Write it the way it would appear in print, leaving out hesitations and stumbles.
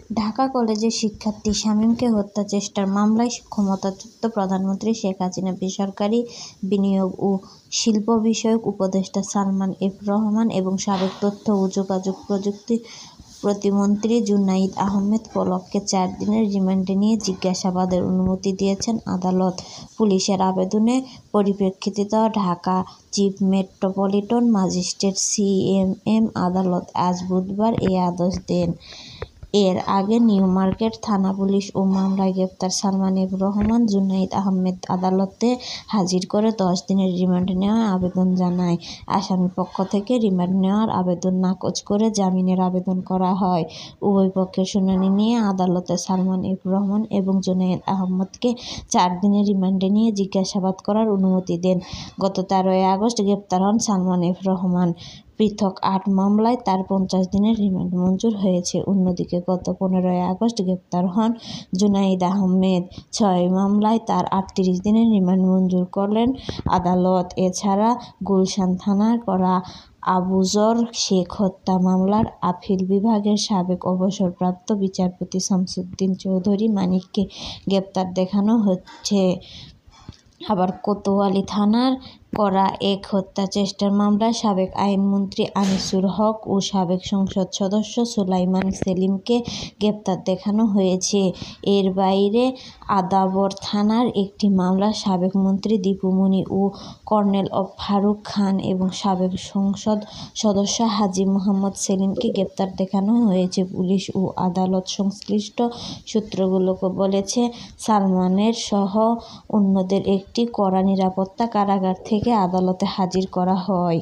ঢাকা কলেজের শিক্ষার্থী শামীমকে হত্যা চেষ্টার মামলায় ক্ষমতাচ্যুত প্রধানমন্ত্রী শেখ হাসিনা বেসরকারি বিনিয়োগ ও শিল্প বিষয়ক উপদেষ্টা সালমান এফ রহমান এবং সাবেক তথ্য ও যোগাযোগ প্রযুক্তি প্রতিমন্ত্রী জুনাইদ আহমেদ পলককে 4 দিনের রিমান্ডে নিয়ে জিজ্ঞাসাবাদের অনুমতি দিয়েছেন আদালত। পুলিশের আবেদনের পরিপ্রেক্ষিতে Dhaka chief metropolitan magistrate CMM আদালত আজ বুধবার এই আদেশ দেন। এর আগে নিউ মার্কেট থানা পুলিশ ও মামলায় গ্রেপ্তার সালমান এফ রহমান, জুনাইদ আহমেদ আদালতে হাজির করে 10 দিনের রিমান্ড নেওয়ার আবেদন জানায়। আসামিপক্ষ থেকে রিমান্ড নেওয়ার আবেদন নাকচ করে জামিনের আবেদন করা হয়। উভয় পক্ষের শুনানি নিয়ে আদালতে সালমান এফ রহমান এবং জুনাইদ আহমেদকে 4 দিনের রিমান্ডে নিয়ে জিজ্ঞাসাবাদ করার অনুমতি দেন। গত 13 আগস্ট গ্রেপ্তার হন সালমান এফ রহমান। পৃথক 8 মামলায় তার 50 দিনের রিমান্ড মঞ্জুর হয়েছে। অন্যদিকে গত 15 আগস্ট গ্রেপ্তার হন জুনাইদ আহমেদ। 6 মামলায় তার 38 দিনের রিমান্ড মঞ্জুর করেন আদালত। এছাড়া গুলশান থানার করা আবুযর শেখ হত্যা মামলার আপিল বিভাগের সাবেক অবসরপ্রাপ্ত বিচারপতি শামসুদ্দিন চৌধুরী মানিককে গ্রেপ্তার দেখানো হচ্ছে। আবার কোতোয়ালি থানার করা এক হত্যা চেষ্টার মামলায় সাবেক আইনমন্ত্রী আনিসুল হক ও সাবেক সংসদ সদস্য সুলাইমান সেলিমকে গ্রেপ্তার দেখানো হয়েছে। এর বাইরে আদাবর থানার একটি মামলায় সাবেক মন্ত্রী দীপু মনি ও কর্নেল ফারুক খান এবং সাবেক সংসদ সদস্য হাজী মোহাম্মদ সেলিমকে গ্রেপ্তার দেখানো হয়েছে। পুলিশ ও আদালত সংশ্লিষ্ট সূত্রগুলো বলেছে, সালমানের সহ অন্যদের একটি কড়া নিরাপত্তা কারাগার থেকে আদালতে হাজির করা হয়।